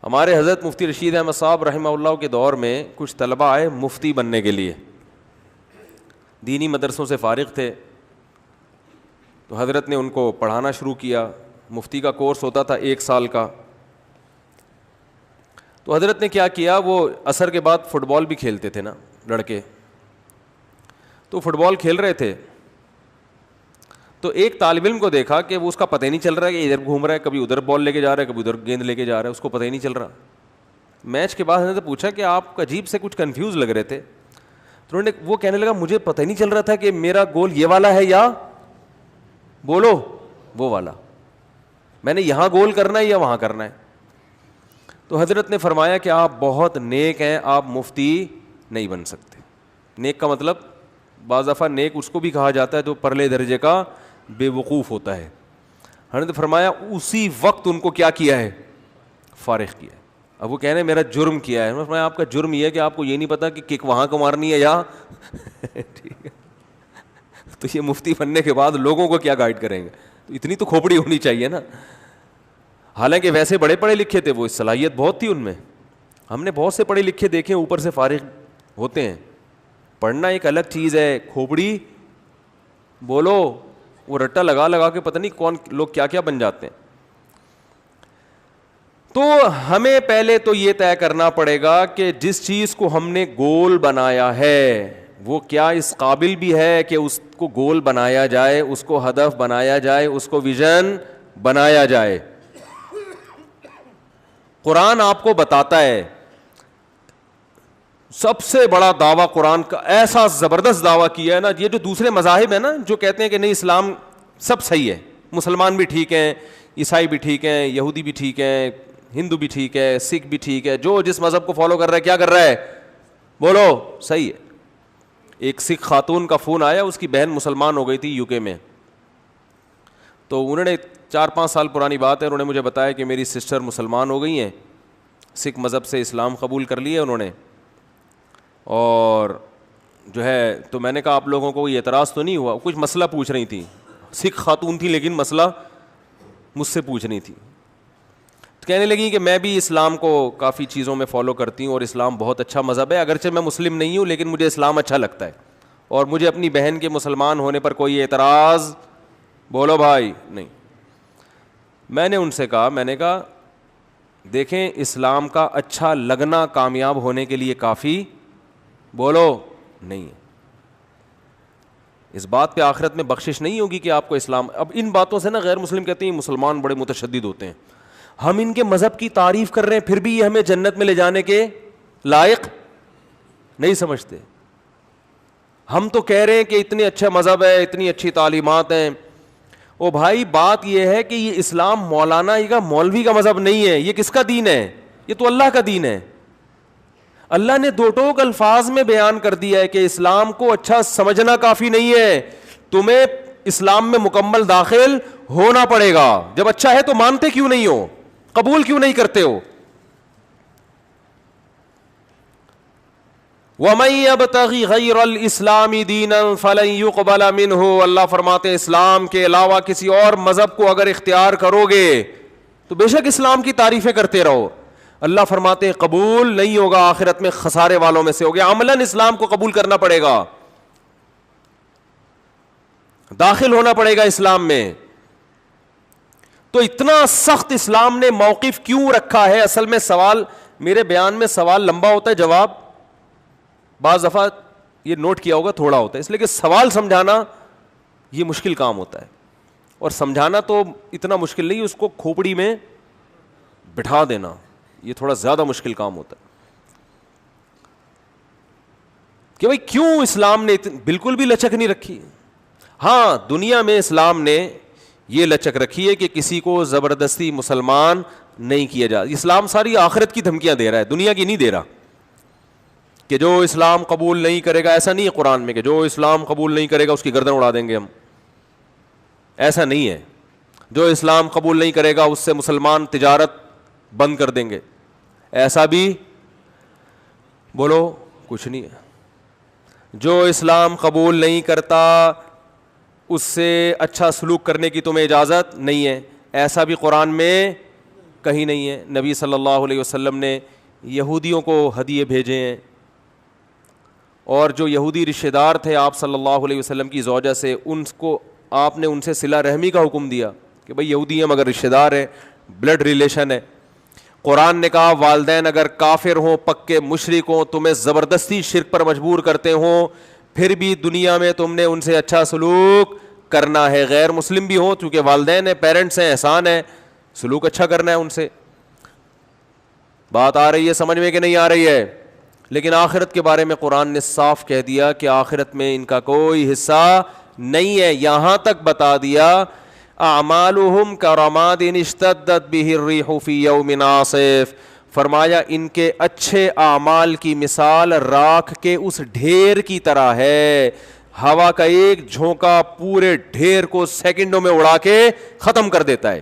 ہمارے حضرت مفتی رشید احمد صاحب رحمہ اللہ کے دور میں کچھ طلباء آئے مفتی بننے کے لیے، دینی مدرسوں سے فارغ تھے، تو حضرت نے ان کو پڑھانا شروع کیا. مفتی کا کورس ہوتا تھا 1 سال کا. تو حضرت نے کیا کیا، وہ عصر کے بعد فٹ بال بھی کھیلتے تھے نا لڑکے، تو فٹ بال کھیل رہے تھے، تو ایک طالب علم کو دیکھا کہ وہ اس کا پتہ ہی نہیں چل رہا ہے کہ ادھر گھوم رہا ہے، کبھی ادھر بال لے کے جا رہا ہے، کبھی ادھر گیند لے کے جا رہا ہے، اس کو پتہ ہی نہیں چل رہا. میچ کے بعد حضرت نے پوچھا کہ آپ عجیب سے کچھ کنفیوز لگ رہے تھے. تو وہ کہنے لگا مجھے پتہ ہی نہیں چل رہا تھا کہ میرا گول یہ والا ہے یا بولو وہ والا، میں نے یہاں گول کرنا ہے یا وہاں کرنا ہے. تو حضرت نے فرمایا کہ آپ بہت نیک ہیں، آپ مفتی نہیں بن سکتے. نیک کا مطلب بعض دفعہ نیک اس کو بھی کہا جاتا ہے جو پرلے درجے کا بے وقوف ہوتا ہے. حضرت نے فرمایا اسی وقت ان کو کیا کیا ہے، فارغ کیا ہے. اب وہ کہہ رہے ہیں میرا جرم کیا ہے. فرمایا آپ کا جرم یہ ہے کہ آپ کو یہ نہیں پتا کہ کک وہاں کو مارنی ہے یا ٹھیک ہے. تو یہ مفتی بننے کے بعد لوگوں کو کیا گائیڈ کریں گے؟ تو اتنی تو کھوپڑی ہونی چاہیے نا. حالانکہ ویسے بڑے پڑھے لکھے تھے، وہ صلاحیت بہت تھی ان میں. ہم نے بہت سے پڑھے لکھے دیکھے اوپر سے فارغ ہوتے ہیں. پڑھنا ایک الگ چیز ہے، کھوپڑی بولو وہ رٹا لگا لگا کے پتہ نہیں کون لوگ کیا کیا بن جاتے ہیں. تو ہمیں پہلے تو یہ طے کرنا پڑے گا کہ جس چیز کو ہم نے گول بنایا ہے وہ کیا اس قابل بھی ہے کہ اس کو گول بنایا جائے، اس کو ہدف بنایا جائے، اس کو ویژن بنایا جائے. قرآن آپ کو بتاتا ہے، سب سے بڑا دعویٰ قرآن کا ایسا زبردست دعویٰ کیا ہے نا. یہ جو دوسرے مذاہب ہیں نا جو کہتے ہیں کہ نہیں اسلام سب صحیح ہے، مسلمان بھی ٹھیک ہیں، عیسائی بھی ٹھیک ہیں، یہودی بھی ٹھیک ہیں، ہندو بھی ٹھیک ہے، سکھ بھی ٹھیک ہے، جو جس مذہب کو فالو کر رہا ہے کیا کر رہا ہے، بولو صحیح ہے. ایک سکھ خاتون کا فون آیا، اس کی بہن مسلمان ہو گئی تھی UK میں. تو انہوں نے 4-5 سال پرانی بات ہے، انہوں نے مجھے بتایا کہ میری سسٹر مسلمان ہو گئی ہیں، سکھ مذہب سے اسلام قبول کر لیا انہوں نے، اور جو ہے تو میں نے کہا آپ لوگوں کو یہ اعتراض تو نہیں ہوا؟ کچھ مسئلہ پوچھ رہی تھی، سکھ خاتون تھی لیکن مسئلہ مجھ سے پوچھ رہی تھی. کہنے لگی کہ میں بھی اسلام کو کافی چیزوں میں فالو کرتی ہوں اور اسلام بہت اچھا مذہب ہے، اگرچہ میں مسلم نہیں ہوں لیکن مجھے اسلام اچھا لگتا ہے اور مجھے اپنی بہن کے مسلمان ہونے پر کوئی اعتراض بولو بھائی نہیں. میں نے ان سے کہا، میں نے کہا دیکھیں اسلام کا اچھا لگنا کامیاب ہونے کے لیے کافی بولو نہیں ہے. اس بات پہ آخرت میں بخشش نہیں ہوگی کہ آپ کو اسلام. اب ان باتوں سے نا غیر مسلم کہتے ہیں مسلمان بڑے متشدد ہوتے ہیں. ہم ان کے مذہب کی تعریف کر رہے ہیں پھر بھی یہ ہمیں جنت میں لے جانے کے لائق نہیں سمجھتے. ہم تو کہہ رہے ہیں کہ اتنے اچھا مذہب ہے، اتنی اچھی تعلیمات ہیں. او بھائی بات یہ ہے کہ یہ اسلام مولانا کا مولوی کا مذہب نہیں ہے، یہ کس کا دین ہے؟ یہ تو اللہ کا دین ہے. اللہ نے 2 ٹوک الفاظ میں بیان کر دیا ہے کہ اسلام کو اچھا سمجھنا کافی نہیں ہے، تمہیں اسلام میں مکمل داخل ہونا پڑے گا. جب اچھا ہے تو مانتے کیوں نہیں ہو، قبول کیوں نہیں کرتے ہو؟ وَمَن يَبْتَغِ غَيْرَ الْإِسْلَامِ دِينًا فَلَن يُقْبَلَ مِنْهُ. اللہ فرماتے ہیں اسلام کے علاوہ کسی اور مذہب کو اگر اختیار کرو گے تو بے شک اسلام کی تعریفیں کرتے رہو، اللہ فرماتے ہیں قبول نہیں ہوگا، آخرت میں خسارے والوں میں سے ہو گیا. عملاً اسلام کو قبول کرنا پڑے گا، داخل ہونا پڑے گا اسلام میں. تو اتنا سخت اسلام نے موقف کیوں رکھا ہے؟ اصل میں سوال، میرے بیان میں سوال لمبا ہوتا ہے، جواب بعض دفعہ یہ نوٹ کیا ہوگا تھوڑا ہوتا ہے، اس لیے کہ سوال سمجھانا یہ مشکل کام ہوتا ہے، اور سمجھانا تو اتنا مشکل نہیں، اس کو کھوپڑی میں بٹھا دینا یہ تھوڑا زیادہ مشکل کام ہوتا ہے. کہ بھئی کیوں اسلام نے بالکل بھی لچک نہیں رکھی. ہاں دنیا میں اسلام نے یہ لچک رکھی ہے کہ کسی کو زبردستی مسلمان نہیں کیا جائے. اسلام ساری آخرت کی دھمکیاں دے رہا ہے، دنیا کی نہیں دے رہا. کہ جو اسلام قبول نہیں کرے گا، ایسا نہیں ہے قرآن میں کہ جو اسلام قبول نہیں کرے گا اس کی گردن اڑا دیں گے ہم، ایسا نہیں ہے. جو اسلام قبول نہیں کرے گا اس سے مسلمان تجارت بند کر دیں گے، ایسا بھی بولو کچھ نہیں ہے. جو اسلام قبول نہیں کرتا اس سے اچھا سلوک کرنے کی تمہیں اجازت نہیں ہے، ایسا بھی قرآن میں کہیں نہیں ہے. نبی صلی اللہ علیہ وسلم نے یہودیوں کو ہدیے بھیجے ہیں, اور جو یہودی رشتہ دار تھے آپ صلی اللہ علیہ وسلم کی زوجہ سے, ان کو آپ نے ان سے صلہ رحمی کا حکم دیا کہ بھئی یہودی ہیں مگر رشتہ دار ہیں, بلڈ ریلیشن ہے. قرآن نے کہا والدین اگر کافر ہوں, پکے مشرک ہوں, تمہیں زبردستی شرک پر مجبور کرتے ہوں, پھر بھی دنیا میں تم نے ان سے اچھا سلوک کرنا ہے. غیر مسلم بھی ہوں, چونکہ والدین ہیں, پیرنٹس ہیں, احسان ہے, سلوک اچھا کرنا ہے ان سے. بات آ رہی ہے سمجھ میں کہ نہیں آ رہی ہے؟ لیکن آخرت کے بارے میں قرآن نے صاف کہہ دیا کہ آخرت میں ان کا کوئی حصہ نہیں ہے. یہاں تک بتا دیا اعمالہم کرماد اشتدت بہ الریح فی یوم عاصف, فرمایا ان کے اچھے اعمال کی مثال راکھ کے اس ڈھیر کی طرح ہے. ہوا کا ایک جھونکا پورے ڈھیر کو سیکنڈوں میں اڑا کے ختم کر دیتا ہے.